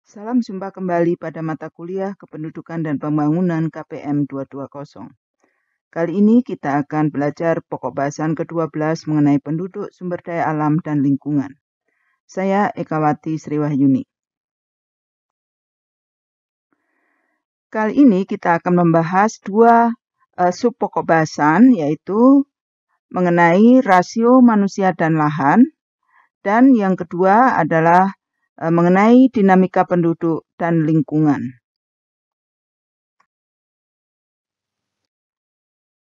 Salam jumpa kembali pada mata kuliah Kependudukan dan Pembangunan KPM 220. Kali ini kita akan belajar pokok bahasan ke-12 mengenai penduduk, sumber daya alam, dan lingkungan. Saya Ekawati Sriwahyuni. Kali ini kita akan membahas dua sub pokok bahasan, yaitu mengenai rasio manusia dan lahan, dan yang kedua adalah mengenai dinamika penduduk dan lingkungan.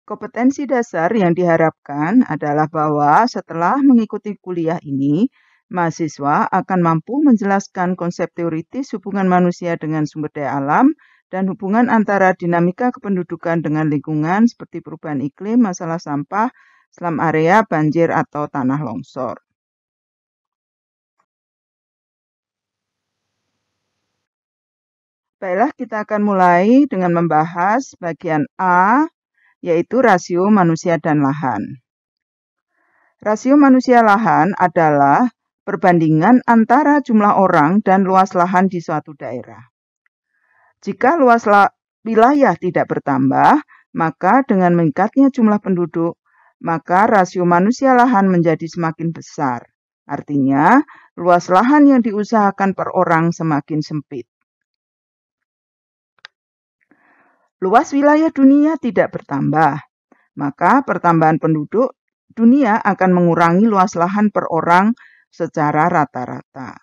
Kompetensi dasar yang diharapkan adalah bahwa setelah mengikuti kuliah ini, mahasiswa akan mampu menjelaskan konsep teoritis hubungan manusia dengan sumber daya alam dan hubungan antara dinamika kependudukan dengan lingkungan seperti perubahan iklim, masalah sampah, selam area, banjir, atau tanah longsor. Baiklah, kita akan mulai dengan membahas bagian A, yaitu rasio manusia dan lahan. Rasio manusia lahan adalah perbandingan antara jumlah orang dan luas lahan di suatu daerah. Jika luas wilayah tidak bertambah, maka dengan meningkatnya jumlah penduduk, maka rasio manusia lahan menjadi semakin besar. Artinya, luas lahan yang diusahakan per orang semakin sempit. Luas wilayah dunia tidak bertambah, maka pertambahan penduduk dunia akan mengurangi luas lahan per orang secara rata-rata.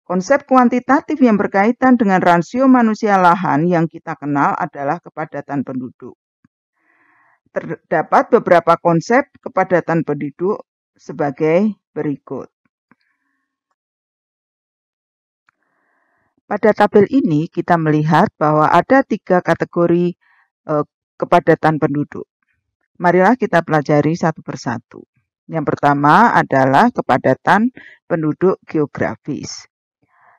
Konsep kuantitatif yang berkaitan dengan rasio manusia lahan yang kita kenal adalah kepadatan penduduk. Terdapat beberapa konsep kepadatan penduduk sebagai berikut. Pada tabel ini kita melihat bahwa ada 3 kategori kepadatan penduduk. Marilah kita pelajari satu persatu. Yang pertama adalah kepadatan penduduk geografis,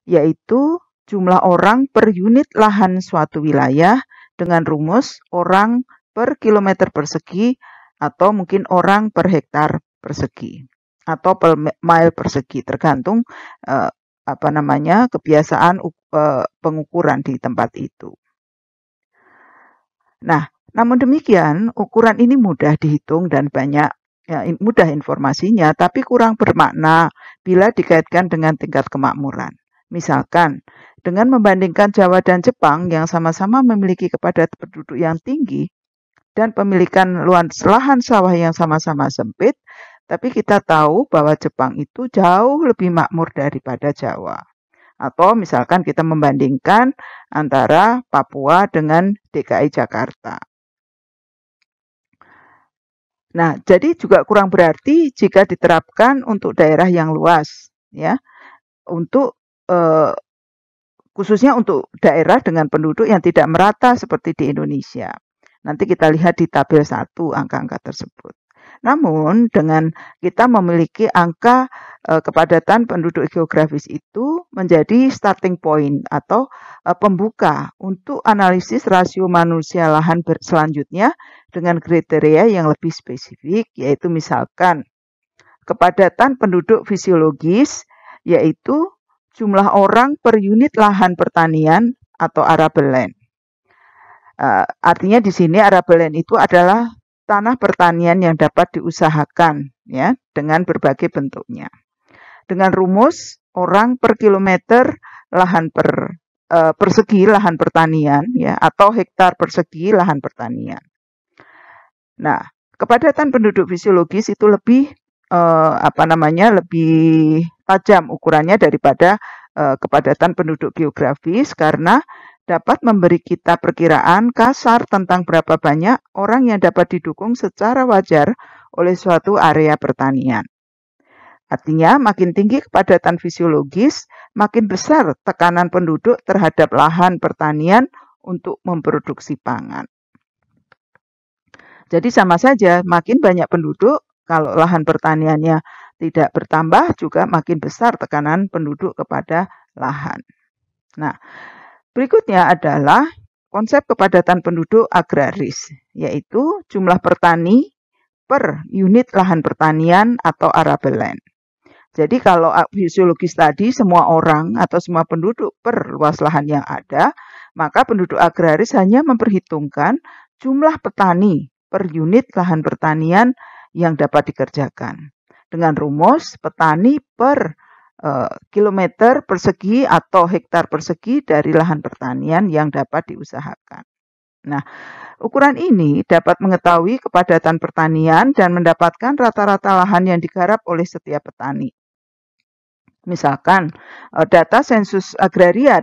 yaitu jumlah orang per unit lahan suatu wilayah dengan rumus orang per kilometer persegi atau mungkin orang per hektar persegi atau per mile persegi, tergantung kebiasaan pengukuran di tempat itu. Nah, namun demikian, ukuran ini mudah dihitung dan mudah informasinya, tapi kurang bermakna bila dikaitkan dengan tingkat kemakmuran. Misalkan, dengan membandingkan Jawa dan Jepang yang sama-sama memiliki kepadatan penduduk yang tinggi dan pemilikan luas lahan sawah yang sama-sama sempit, tapi kita tahu bahwa Jepang itu jauh lebih makmur daripada Jawa. Atau misalkan kita membandingkan antara Papua dengan DKI Jakarta. Nah, jadi juga kurang berarti jika diterapkan untuk daerah yang luas, ya, khususnya untuk daerah dengan penduduk yang tidak merata seperti di Indonesia. Nanti kita lihat di tabel 1 angka-angka tersebut. Namun dengan kita memiliki angka kepadatan penduduk geografis itu menjadi starting point atau pembuka untuk analisis rasio manusia lahan selanjutnya dengan kriteria yang lebih spesifik, yaitu misalkan kepadatan penduduk fisiologis, yaitu jumlah orang per unit lahan pertanian atau arable land. Artinya di sini arable land itu adalah tanah pertanian yang dapat diusahakan, ya, dengan berbagai bentuknya. Dengan rumus orang per kilometer lahan persegi lahan pertanian, ya, atau hektar persegi lahan pertanian. Nah, kepadatan penduduk fisiologis itu lebih lebih tajam ukurannya daripada kepadatan penduduk geografis karena dapat memberi kita perkiraan kasar tentang berapa banyak orang yang dapat didukung secara wajar oleh suatu area pertanian. Artinya, makin tinggi kepadatan fisiologis, makin besar tekanan penduduk terhadap lahan pertanian untuk memproduksi pangan. Jadi sama saja, makin banyak penduduk, kalau lahan pertaniannya tidak bertambah, juga makin besar tekanan penduduk kepada lahan. Nah, berikutnya adalah konsep kepadatan penduduk agraris, yaitu jumlah petani per unit lahan pertanian atau arable land. Jadi kalau fisiologis tadi semua orang atau semua penduduk per luas lahan yang ada, maka penduduk agraris hanya memperhitungkan jumlah petani per unit lahan pertanian yang dapat dikerjakan. Dengan rumus petani per kilometer persegi atau hektar persegi dari lahan pertanian yang dapat diusahakan. Nah, ukuran ini dapat mengetahui kepadatan pertanian dan mendapatkan rata-rata lahan yang digarap oleh setiap petani. Misalkan data sensus agraria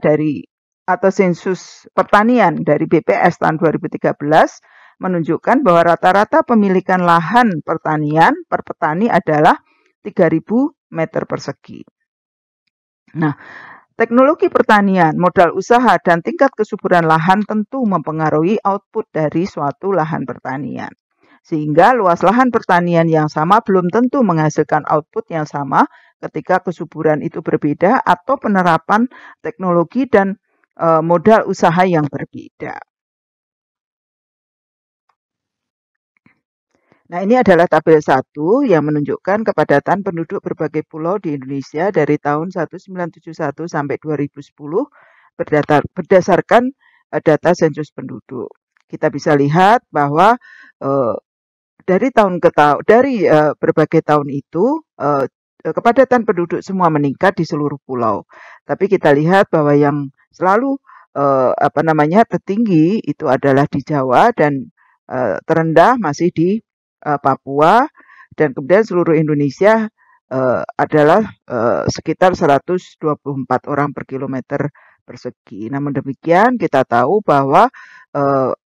atau sensus pertanian dari BPS tahun 2013 menunjukkan bahwa rata-rata pemilikan lahan pertanian per petani adalah 3.000 meter persegi. Nah, teknologi pertanian, modal usaha, dan tingkat kesuburan lahan tentu mempengaruhi output dari suatu lahan pertanian. Sehingga luas lahan pertanian yang sama belum tentu menghasilkan output yang sama ketika kesuburan itu berbeda atau penerapan teknologi dan modal usaha yang berbeda. Nah, ini adalah tabel 1 yang menunjukkan kepadatan penduduk berbagai pulau di Indonesia dari tahun 1971 sampai 2010 berdasarkan data sensus penduduk. Kita bisa lihat bahwa dari tahun ke tahun, dari berbagai tahun itu kepadatan penduduk semua meningkat di seluruh pulau. Tapi kita lihat bahwa yang selalu tertinggi itu adalah di Jawa dan terendah masih di Papua, dan kemudian seluruh Indonesia adalah sekitar 124 orang per kilometer persegi. Namun demikian kita tahu bahwa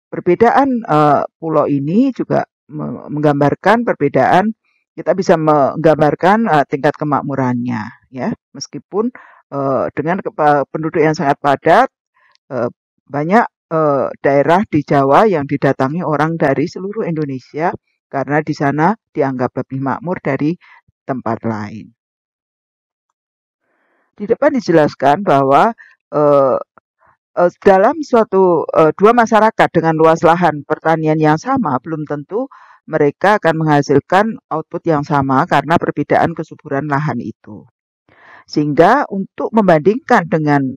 perbedaan pulau ini juga menggambarkan perbedaan, kita bisa menggambarkan tingkat kemakmurannya, ya. Meskipun dengan penduduk yang sangat padat, banyak daerah di Jawa yang didatangi orang dari seluruh Indonesia karena di sana dianggap lebih makmur dari tempat lain. Di depan dijelaskan bahwa dalam suatu dua masyarakat dengan luas lahan pertanian yang sama, belum tentu mereka akan menghasilkan output yang sama karena perbedaan kesuburan lahan itu. Sehingga untuk membandingkan dengan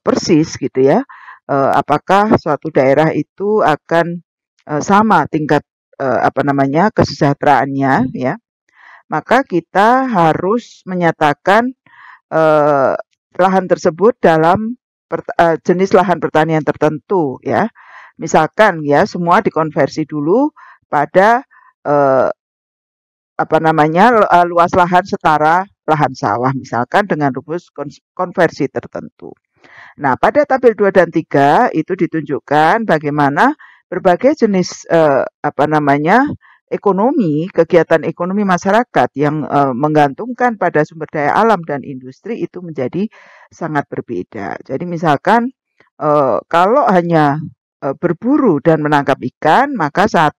persis gitu ya, apakah suatu daerah itu akan sama tingkat kesejahteraannya, ya, maka kita harus menyatakan lahan tersebut dalam jenis lahan pertanian tertentu, ya. Misalkan ya semua dikonversi dulu pada luas lahan setara lahan sawah, misalkan dengan rumus konversi tertentu. Nah, pada tabel 2 dan 3 itu ditunjukkan bagaimana berbagai jenis ekonomi, kegiatan ekonomi masyarakat yang menggantungkan pada sumber daya alam dan industri itu menjadi sangat berbeda. Jadi misalkan kalau hanya berburu dan menangkap ikan, maka 1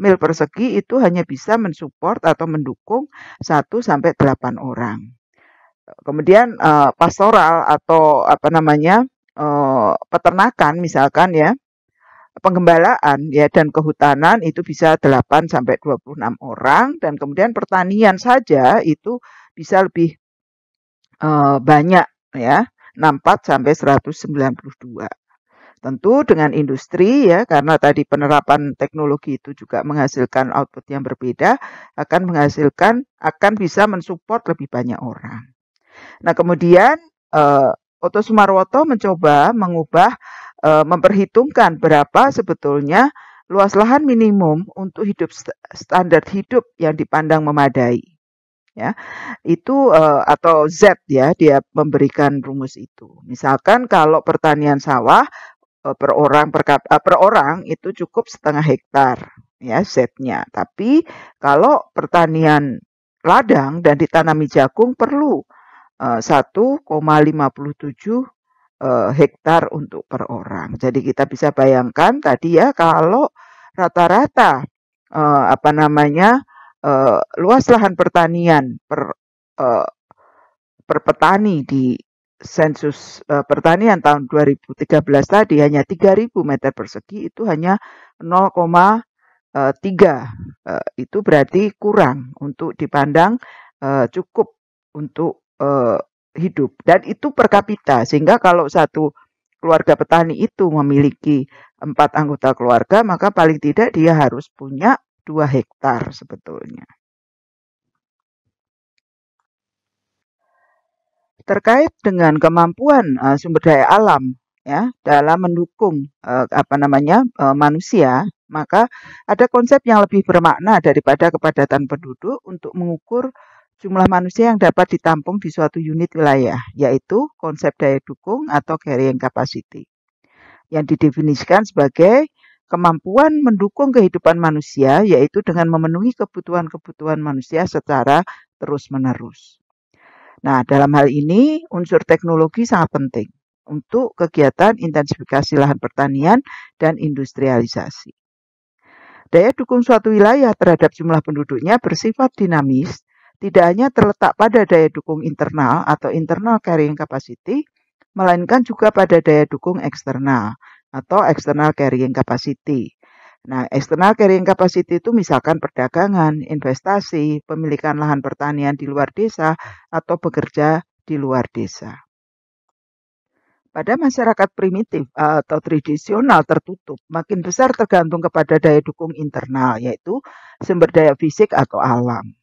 mil persegi itu hanya bisa mensupport atau mendukung 1 sampai 8 orang. Kemudian pastoral atau peternakan misalkan ya, penggembalaan ya dan kehutanan itu bisa 8 sampai 26 orang, dan kemudian pertanian saja itu bisa lebih banyak ya, 64 sampai 192. Tentu dengan industri ya, karena tadi penerapan teknologi itu juga menghasilkan output yang berbeda, akan bisa mensupport lebih banyak orang. Nah, kemudian Oto Sumarwoto mencoba mengubah memperhitungkan berapa sebetulnya luas lahan minimum untuk standar hidup yang dipandang memadai, ya. Itu atau Z ya, dia memberikan rumus itu. Misalkan kalau pertanian sawah per orang itu cukup 0,5 hektar ya Z-nya. Tapi kalau pertanian ladang dan ditanami jagung perlu 1,57 hektar untuk per orang. Jadi kita bisa bayangkan tadi ya, kalau rata-rata luas lahan pertanian per petani di sensus pertanian tahun 2013 tadi hanya 3.000 meter persegi, itu hanya 0,3. Itu berarti kurang untuk dipandang cukup untuk hidup, dan itu per kapita, sehingga kalau satu keluarga petani itu memiliki 4 anggota keluarga, maka paling tidak dia harus punya 2 hektar sebetulnya. Terkait dengan kemampuan sumber daya alam ya dalam mendukung manusia, maka ada konsep yang lebih bermakna daripada kepadatan penduduk untuk mengukur jumlah manusia yang dapat ditampung di suatu unit wilayah, yaitu konsep daya dukung atau carrying capacity, yang didefinisikan sebagai kemampuan mendukung kehidupan manusia, yaitu dengan memenuhi kebutuhan-kebutuhan manusia secara terus-menerus. Nah, dalam hal ini unsur teknologi sangat penting untuk kegiatan intensifikasi lahan pertanian dan industrialisasi. Daya dukung suatu wilayah terhadap jumlah penduduknya bersifat dinamis, tidak hanya terletak pada daya dukung internal atau internal carrying capacity, melainkan juga pada daya dukung eksternal atau external carrying capacity. Nah, external carrying capacity itu misalkan perdagangan, investasi, pemilikan lahan pertanian di luar desa, atau bekerja di luar desa. Pada masyarakat primitif atau tradisional tertutup, makin besar tergantung kepada daya dukung internal, yaitu sumber daya fisik atau alam.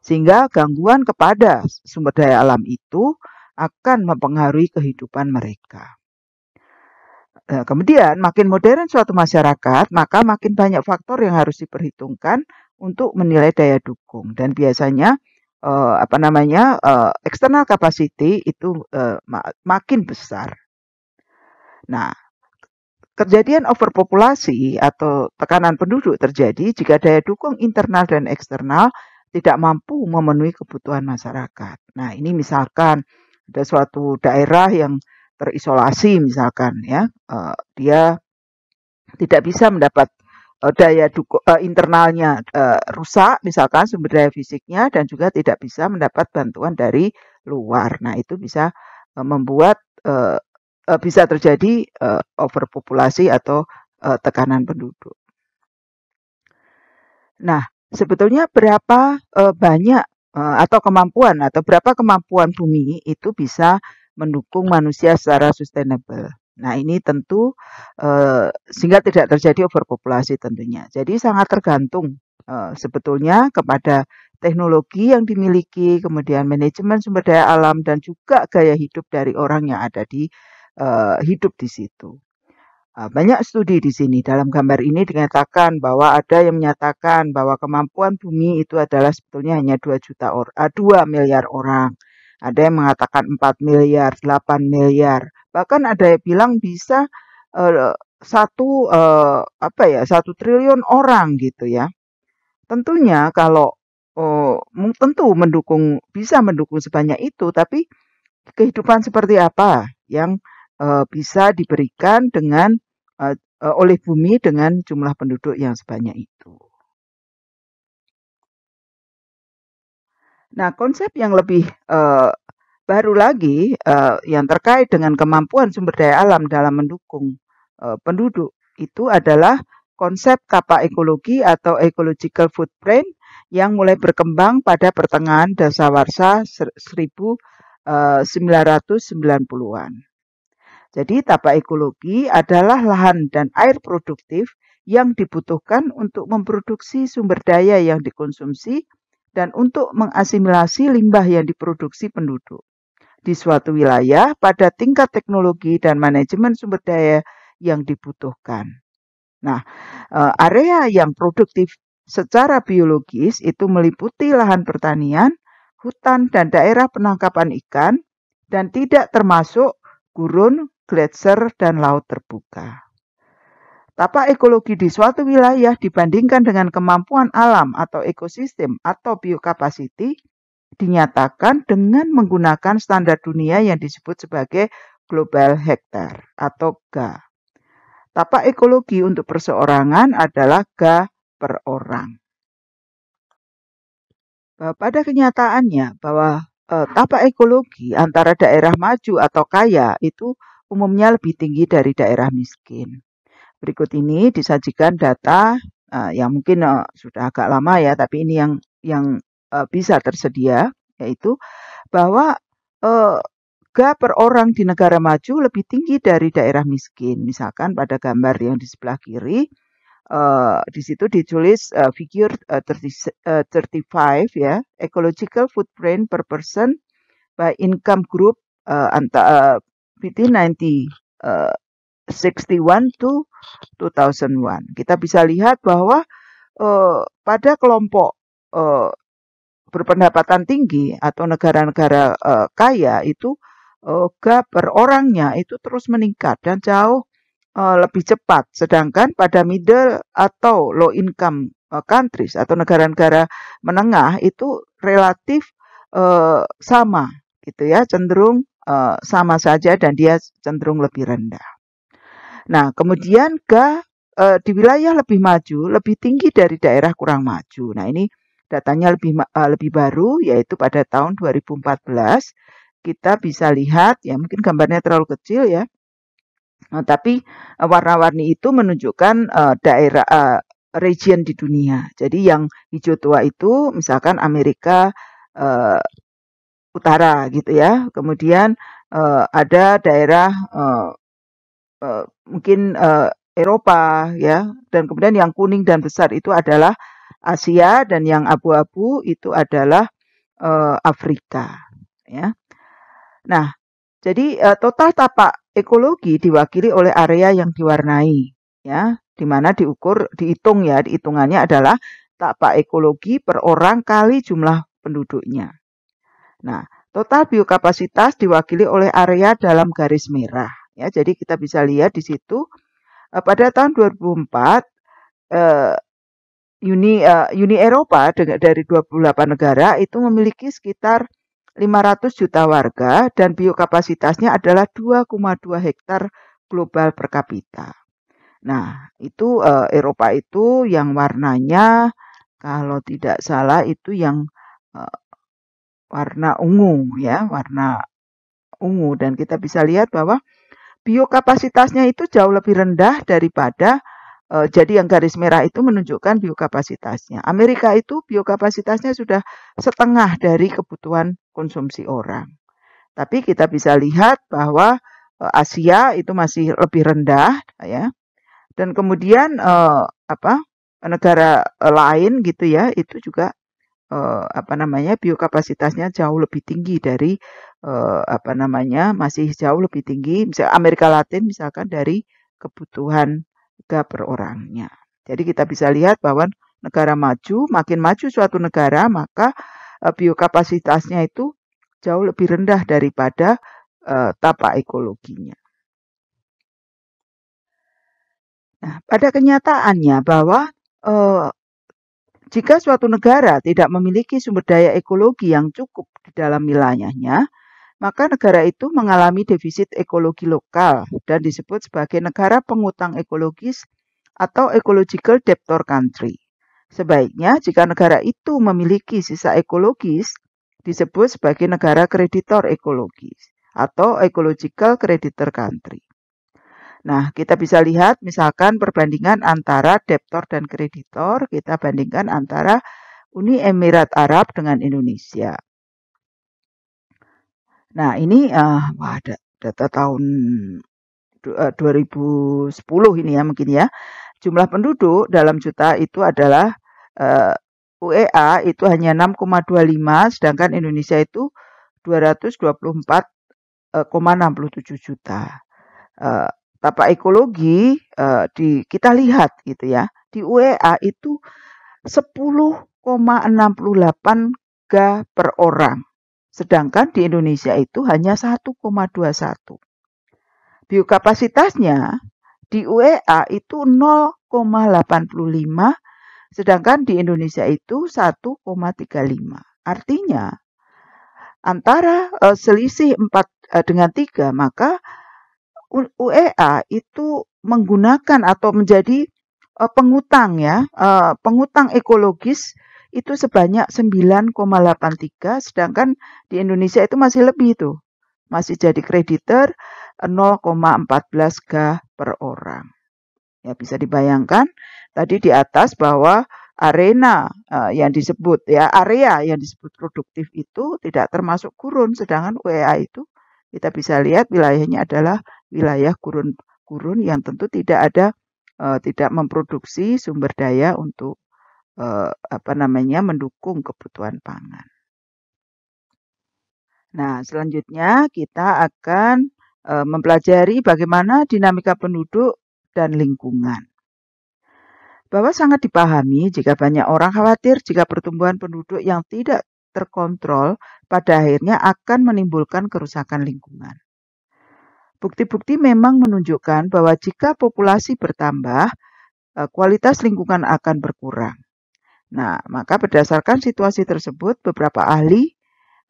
Sehingga gangguan kepada sumber daya alam itu akan mempengaruhi kehidupan mereka. Kemudian makin modern suatu masyarakat, maka makin banyak faktor yang harus diperhitungkan untuk menilai daya dukung, dan biasanya external capacity itu makin besar. Nah, kejadian overpopulasi atau tekanan penduduk terjadi jika daya dukung internal dan eksternal tidak mampu memenuhi kebutuhan masyarakat. Nah, ini misalkan ada suatu daerah yang terisolasi misalkan ya, dia tidak bisa mendapat daya dukung internalnya rusak misalkan sumber daya fisiknya, dan juga tidak bisa mendapat bantuan dari luar. Nah, itu bisa membuat bisa terjadi overpopulasi atau tekanan penduduk. Nah, sebetulnya berapa banyak atau berapa kemampuan bumi itu bisa mendukung manusia secara sustainable. Nah, ini tentu sehingga tidak terjadi overpopulasi tentunya. Jadi sangat tergantung sebetulnya kepada teknologi yang dimiliki, kemudian manajemen sumber daya alam, dan juga gaya hidup dari orang yang ada di hidup di situ. Banyak studi di sini. Dalam gambar ini dinyatakan bahwa ada yang menyatakan bahwa kemampuan bumi itu adalah sebetulnya hanya 2 miliar orang. Ada yang mengatakan 4 miliar, 8 miliar. Bahkan ada yang bilang bisa 1 triliun orang gitu ya. Tentunya kalau tentu bisa mendukung sebanyak itu, tapi kehidupan seperti apa yang bisa diberikan dengan oleh bumi dengan jumlah penduduk yang sebanyak itu. Nah, konsep yang lebih baru lagi yang terkait dengan kemampuan sumber daya alam dalam mendukung penduduk itu adalah konsep kapa ekologi atau ecological footprint yang mulai berkembang pada pertengahan dasawarsa 1990-an. Jadi tapa ekologi adalah lahan dan air produktif yang dibutuhkan untuk memproduksi sumber daya yang dikonsumsi dan untuk mengasimilasi limbah yang diproduksi penduduk di suatu wilayah pada tingkat teknologi dan manajemen sumber daya yang dibutuhkan. Nah, area yang produktif secara biologis itu meliputi lahan pertanian, hutan, dan daerah penangkapan ikan, dan tidak termasuk gurun, gletser, dan laut terbuka. Tapa ekologi di suatu wilayah dibandingkan dengan kemampuan alam atau ekosistem atau biokapasiti dinyatakan dengan menggunakan standar dunia yang disebut sebagai Global Hektar atau GA. Tapa ekologi untuk perseorangan adalah GA per orang. Pada kenyataannya bahwa tapa ekologi antara daerah maju atau kaya itu umumnya lebih tinggi dari daerah miskin. Berikut ini disajikan data yang mungkin sudah agak lama ya, tapi ini yang bisa tersedia, yaitu bahwa Ga per orang di negara maju lebih tinggi dari daerah miskin. Misalkan pada gambar yang di sebelah kiri, di situ ditulis figure 35 ya, ecological footprint per person by income group between 1961 to 2001. Kita bisa lihat bahwa pada kelompok berpendapatan tinggi atau negara-negara kaya itu Ga per orangnya itu terus meningkat dan jauh lebih cepat. Sedangkan pada middle atau low income countries atau negara-negara menengah itu relatif sama gitu ya, cenderung sama saja dan dia cenderung lebih rendah. Nah, kemudian Ga di wilayah lebih maju lebih tinggi dari daerah kurang maju. Nah, ini datanya lebih baru, yaitu pada tahun 2014 kita bisa lihat ya, mungkin gambarnya terlalu kecil ya, tapi warna-warni itu menunjukkan daerah region di dunia. Jadi yang hijau tua itu misalkan Amerika Utara gitu ya, kemudian ada daerah mungkin Eropa ya, dan kemudian yang kuning dan besar itu adalah Asia dan yang abu-abu itu adalah Afrika ya. Nah, jadi total tapak ekologi diwakili oleh area yang diwarnai ya, di mana dihitungannya adalah tapak ekologi per orang kali jumlah penduduknya. Nah, total biokapasitas diwakili oleh area dalam garis merah ya. Jadi kita bisa lihat di situ pada tahun 2004 Uni Eropa dari 28 negara itu memiliki sekitar 500 juta warga dan biokapasitasnya adalah 2,2 hektar global per kapita. Nah, itu Eropa itu yang warnanya kalau tidak salah itu yang warna ungu ya, warna ungu, dan kita bisa lihat bahwa biokapasitasnya itu jauh lebih rendah daripada jadi yang garis merah itu menunjukkan biokapasitasnya. Amerika itu biokapasitasnya sudah setengah dari kebutuhan konsumsi orang. Tapi kita bisa lihat bahwa Asia itu masih lebih rendah ya. Dan kemudian negara lain gitu ya, itu juga biokapasitasnya jauh lebih tinggi dari masih jauh lebih tinggi misalnya Amerika Latin misalkan dari kebutuhan Ga per orangnya. Jadi kita bisa lihat bahwa negara maju, makin maju suatu negara, maka biokapasitasnya itu jauh lebih rendah daripada tapak ekologinya. Nah, pada kenyataannya bahwa jika suatu negara tidak memiliki sumber daya ekologi yang cukup di dalam wilayahnya, maka negara itu mengalami defisit ekologi lokal dan disebut sebagai negara pengutang ekologis atau ecological debtor country. Sebaiknya jika negara itu memiliki sisa ekologis, disebut sebagai negara kreditor ekologis atau ecological creditor country. Nah, kita bisa lihat misalkan perbandingan antara debtor dan kreditor, kita bandingkan antara Uni Emirat Arab dengan Indonesia. Nah, ini data tahun 2010 ini ya mungkin ya. Jumlah penduduk dalam juta itu adalah UEA itu hanya 6,25, sedangkan Indonesia itu 224,67 juta. Tapak ekologi kita lihat gitu ya. Di UEA itu 10,68 Ga per orang. Sedangkan di Indonesia itu hanya 1,21. Biokapasitasnya di UEA itu 0,85, sedangkan di Indonesia itu 1,35. Artinya antara selisih 4 dengan 3, maka UEA itu menggunakan atau menjadi pengutang ya, pengutang ekologis itu sebanyak 9,83, sedangkan di Indonesia itu masih lebih tuh. Masih jadi kreditor 0,14 Ga per orang. Ya bisa dibayangkan tadi di atas bahwa area yang disebut produktif itu tidak termasuk gurun, sedangkan UEA itu kita bisa lihat wilayahnya adalah wilayah gurun yang tentu tidak memproduksi sumber daya untuk mendukung kebutuhan pangan. Nah, selanjutnya kita akan mempelajari bagaimana dinamika penduduk dan lingkungan. Bahwa sangat dipahami jika banyak orang khawatir jika pertumbuhan penduduk yang tidak terkontrol pada akhirnya akan menimbulkan kerusakan lingkungan. Bukti-bukti memang menunjukkan bahwa jika populasi bertambah, kualitas lingkungan akan berkurang. Nah, maka berdasarkan situasi tersebut, beberapa ahli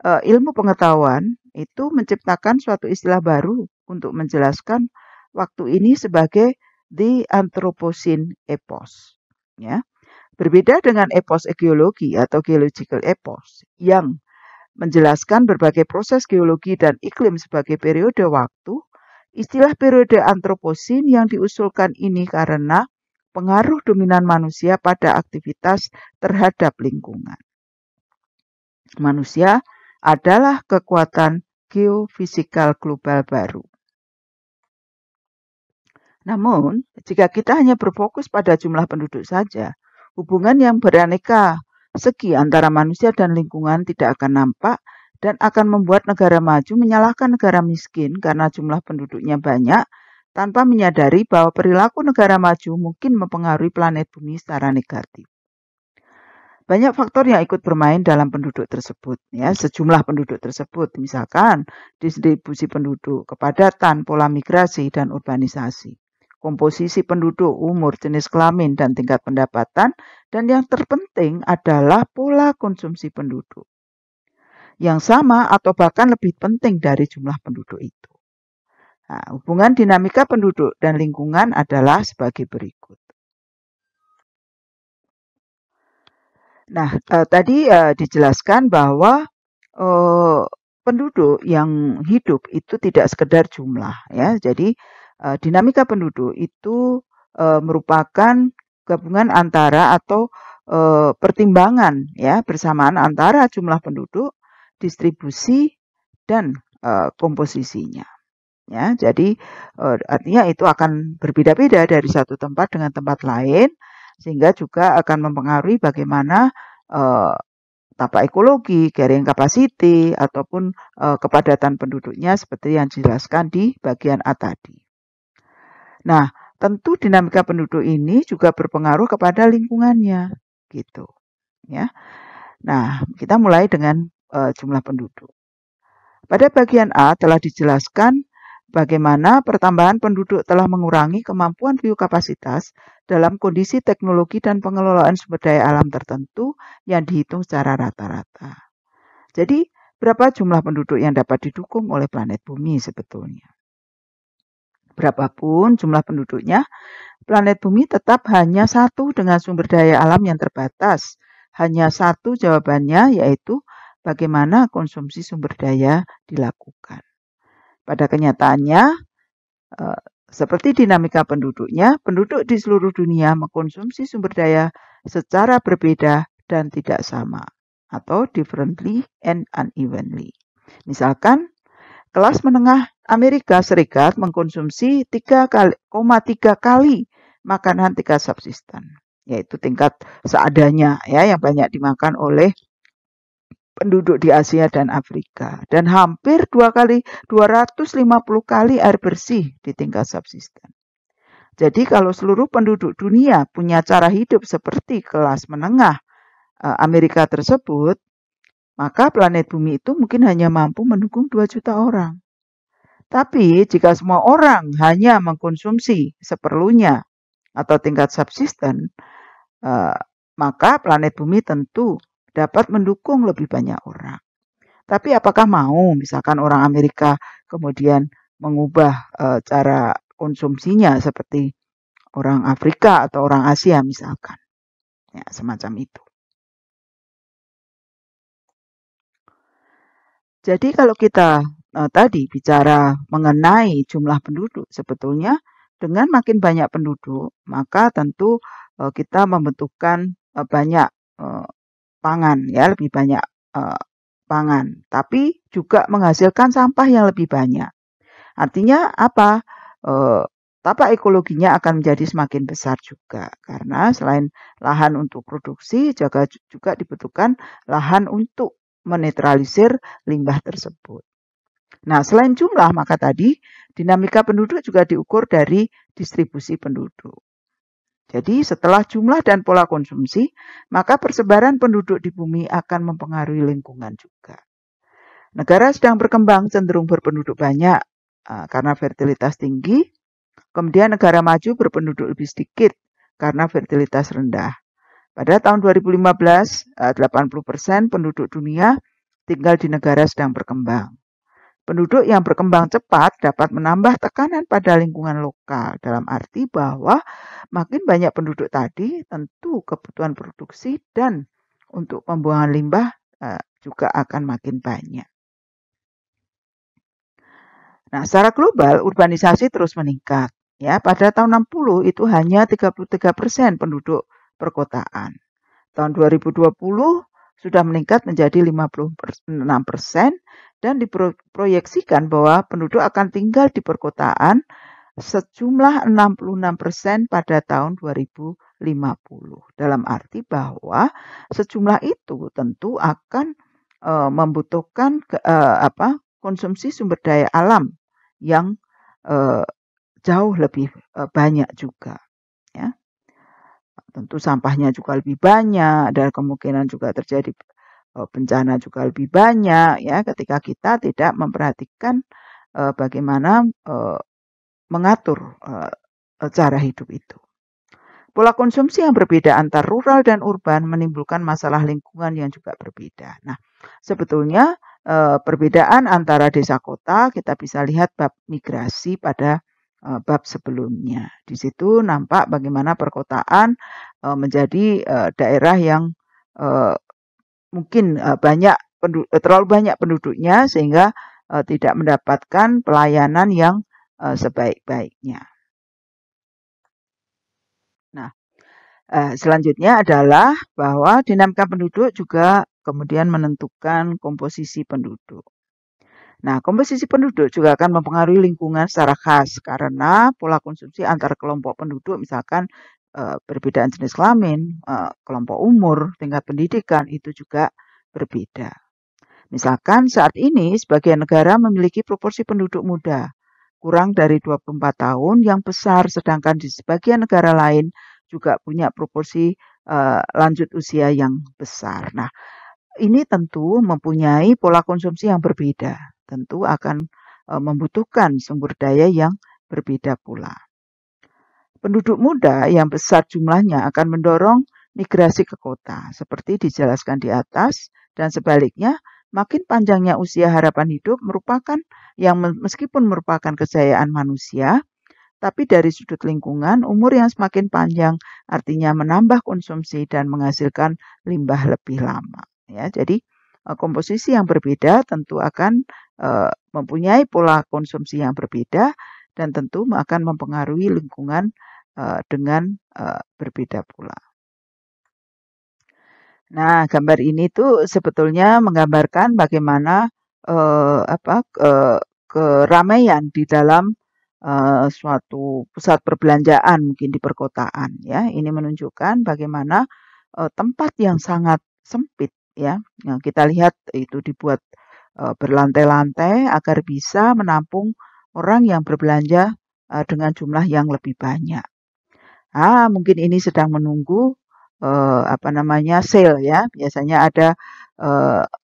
ilmu pengetahuan itu menciptakan suatu istilah baru untuk menjelaskan waktu ini sebagai the Anthropocene epoch. Ya. Berbeda dengan epos geologi atau geological epoch yang menjelaskan berbagai proses geologi dan iklim sebagai periode waktu, istilah periode Anthropocene yang diusulkan ini karena pengaruh dominan manusia pada aktivitas terhadap lingkungan. Manusia adalah kekuatan geofisikal global baru. Namun, jika kita hanya berfokus pada jumlah penduduk saja, hubungan yang beraneka segi antara manusia dan lingkungan tidak akan nampak dan akan membuat negara maju menyalahkan negara miskin karena jumlah penduduknya banyak tanpa menyadari bahwa perilaku negara maju mungkin mempengaruhi planet bumi secara negatif. Banyak faktor yang ikut bermain dalam penduduk tersebut, ya, sejumlah penduduk tersebut, misalkan distribusi penduduk, kepadatan, pola migrasi, dan urbanisasi, komposisi penduduk, umur, jenis kelamin, dan tingkat pendapatan, dan yang terpenting adalah pola konsumsi penduduk, yang sama atau bahkan lebih penting dari jumlah penduduk itu. Nah, hubungan dinamika penduduk dan lingkungan adalah sebagai berikut. Nah, tadi dijelaskan bahwa penduduk yang hidup itu tidak sekedar jumlah, ya. Jadi dinamika penduduk itu merupakan gabungan antara atau pertimbangan, ya, bersamaan antara jumlah penduduk, distribusi, dan komposisinya. Ya, jadi artinya itu akan berbeda-beda dari satu tempat dengan tempat lain, sehingga juga akan mempengaruhi bagaimana tata ekologi, carrying capacity, ataupun kepadatan penduduknya seperti yang dijelaskan di bagian A tadi. Nah, tentu dinamika penduduk ini juga berpengaruh kepada lingkungannya, gitu. Ya. Nah, kita mulai dengan jumlah penduduk. Pada bagian A telah dijelaskan bagaimana pertambahan penduduk telah mengurangi kemampuan biokapasitas dalam kondisi teknologi dan pengelolaan sumber daya alam tertentu yang dihitung secara rata-rata. Jadi, berapa jumlah penduduk yang dapat didukung oleh planet bumi sebetulnya? Berapapun jumlah penduduknya, planet bumi tetap hanya satu dengan sumber daya alam yang terbatas. Hanya satu jawabannya, yaitu bagaimana konsumsi sumber daya dilakukan. Pada kenyataannya, seperti dinamika penduduknya, penduduk di seluruh dunia mengkonsumsi sumber daya secara berbeda dan tidak sama, atau differently and unevenly. Misalkan, kelas menengah Amerika Serikat mengkonsumsi 3,3 kali makanan tingkat subsisten, yaitu tingkat seadanya, ya, yang banyak dimakan oleh penduduk di Asia dan Afrika, dan hampir 250 kali air bersih di tingkat subsisten. Jadi kalau seluruh penduduk dunia punya cara hidup seperti kelas menengah Amerika tersebut, maka planet bumi itu mungkin hanya mampu mendukung 2 juta orang. Tapi jika semua orang hanya mengkonsumsi seperlunya atau tingkat subsisten, maka planet bumi tentu dapat mendukung lebih banyak orang. Tapi apakah mau misalkan orang Amerika kemudian mengubah cara konsumsinya seperti orang Afrika atau orang Asia misalkan? Ya, semacam itu. Jadi kalau kita tadi bicara mengenai jumlah penduduk, sebetulnya dengan makin banyak penduduk, maka tentu kita membutuhkan banyak pangan ya, lebih banyak pangan, tapi juga menghasilkan sampah yang lebih banyak. Artinya apa? Tata ekologinya akan menjadi semakin besar juga karena selain lahan untuk produksi juga dibutuhkan lahan untuk menetralisir limbah tersebut. Nah, selain jumlah, maka tadi dinamika penduduk juga diukur dari distribusi penduduk. Jadi setelah jumlah dan pola konsumsi, maka persebaran penduduk di bumi akan mempengaruhi lingkungan juga. Negara sedang berkembang cenderung berpenduduk banyak karena fertilitas tinggi, kemudian negara maju berpenduduk lebih sedikit karena fertilitas rendah. Pada tahun 2015, 80% penduduk dunia tinggal di negara sedang berkembang. Penduduk yang berkembang cepat dapat menambah tekanan pada lingkungan lokal, dalam arti bahwa makin banyak penduduk tadi, tentu kebutuhan produksi dan untuk pembuangan limbah juga akan makin banyak. Nah, secara global urbanisasi terus meningkat. Ya, pada tahun 60 itu hanya 33% penduduk perkotaan. Tahun 2020 sudah meningkat menjadi 56% dan diproyeksikan bahwa penduduk akan tinggal di perkotaan sejumlah 66% pada tahun 2050. Dalam arti bahwa sejumlah itu tentu akan membutuhkan konsumsi sumber daya alam yang jauh lebih banyak juga, ya. Tentu sampahnya juga lebih banyak dan kemungkinan juga terjadi bencana juga lebih banyak, ya, ketika kita tidak memperhatikan bagaimana mengatur cara hidup itu. Pola konsumsi yang berbeda antar rural dan urban menimbulkan masalah lingkungan yang juga berbeda. Nah, sebetulnya perbedaan antara desa kota kita bisa lihat bab migrasi pada bab sebelumnya. Di situ nampak bagaimana perkotaan menjadi daerah yang mungkin terlalu banyak penduduknya sehingga tidak mendapatkan pelayanan yang sebaik-baiknya. Nah, selanjutnya adalah bahwa dinamika penduduk juga kemudian menentukan komposisi penduduk. Nah, komposisi penduduk juga akan mempengaruhi lingkungan secara khas karena pola konsumsi antar kelompok penduduk misalkan perbedaan jenis kelamin, kelompok umur, tingkat pendidikan itu juga berbeda. Misalkan saat ini sebagian negara memiliki proporsi penduduk muda kurang dari 24 tahun yang besar, sedangkan di sebagian negara lain juga punya proporsi lanjut usia yang besar. Nah, ini tentu mempunyai pola konsumsi yang berbeda, tentu akan membutuhkan sumber daya yang berbeda pula. Penduduk muda yang besar jumlahnya akan mendorong migrasi ke kota, seperti dijelaskan di atas, dan sebaliknya, makin panjangnya usia harapan hidup merupakan yang meskipun merupakan kejayaan manusia, tapi dari sudut lingkungan, umur yang semakin panjang artinya menambah konsumsi dan menghasilkan limbah lebih lama. Ya, jadi komposisi yang berbeda tentu akan mempunyai pola konsumsi yang berbeda dan tentu akan mempengaruhi lingkungan dengan berbeda pula. Nah, gambar ini tuh sebetulnya menggambarkan bagaimana keramaian di dalam suatu pusat perbelanjaan mungkin di perkotaan, ya. Ini menunjukkan bagaimana tempat yang sangat sempit, ya. Yang kita lihat itu dibuat berlantai-lantai agar bisa menampung orang yang berbelanja dengan jumlah yang lebih banyak. Mungkin ini sedang menunggu sale, ya. Biasanya ada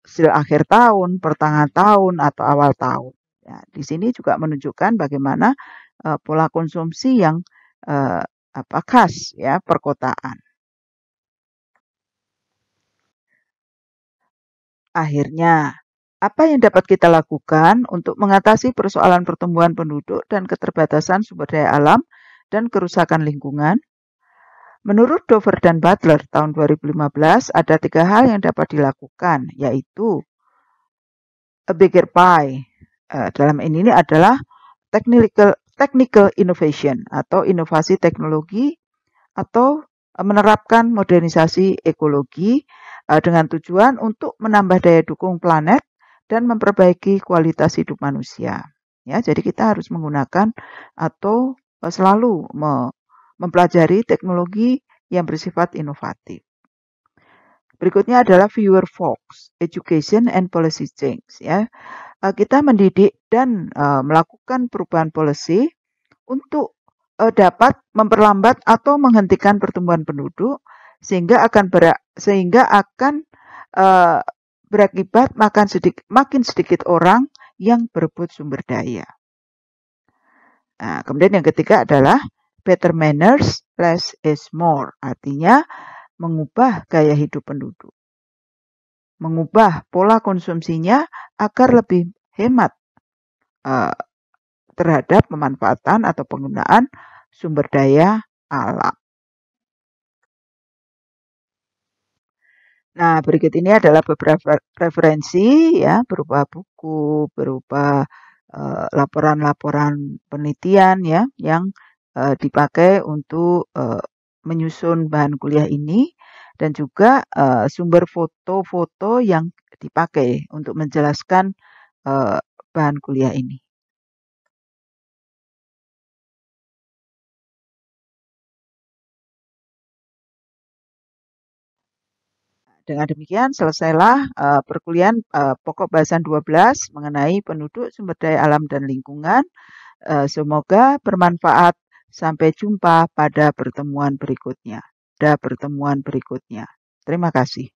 sale akhir tahun, pertengahan tahun atau awal tahun. Ya, di sini juga menunjukkan bagaimana pola konsumsi yang khas, ya, perkotaan. Akhirnya, apa yang dapat kita lakukan untuk mengatasi persoalan pertumbuhan penduduk dan keterbatasan sumber daya alam dan kerusakan lingkungan? Menurut Dover dan Butler tahun 2015 ada 3 hal yang dapat dilakukan, yaitu a bigger pie. Dalam ini adalah technical innovation atau inovasi teknologi atau menerapkan modernisasi ekologi dengan tujuan untuk menambah daya dukung planet dan memperbaiki kualitas hidup manusia. Ya, jadi kita harus menggunakan atau selalu mempelajari teknologi yang bersifat inovatif. Berikutnya adalah viewer Fox, Education and Policy Change. Ya, kita mendidik dan melakukan perubahan policy untuk dapat memperlambat atau menghentikan pertumbuhan penduduk sehingga akan berakibat makin sedikit orang yang berebut sumber daya. Nah, kemudian yang ketiga adalah better manners, less is more. Artinya mengubah gaya hidup penduduk. Mengubah pola konsumsinya agar lebih hemat terhadap pemanfaatan atau penggunaan sumber daya alam. Nah, berikut ini adalah beberapa referensi ya, berupa buku, berupa laporan-laporan penelitian ya yang dipakai untuk menyusun bahan kuliah ini dan juga sumber foto-foto yang dipakai untuk menjelaskan bahan kuliah ini. Dengan demikian selesailah perkuliahan pokok bahasan 12 mengenai penduduk, sumber daya alam dan lingkungan. Semoga bermanfaat. Sampai jumpa pada pertemuan berikutnya. Terima kasih.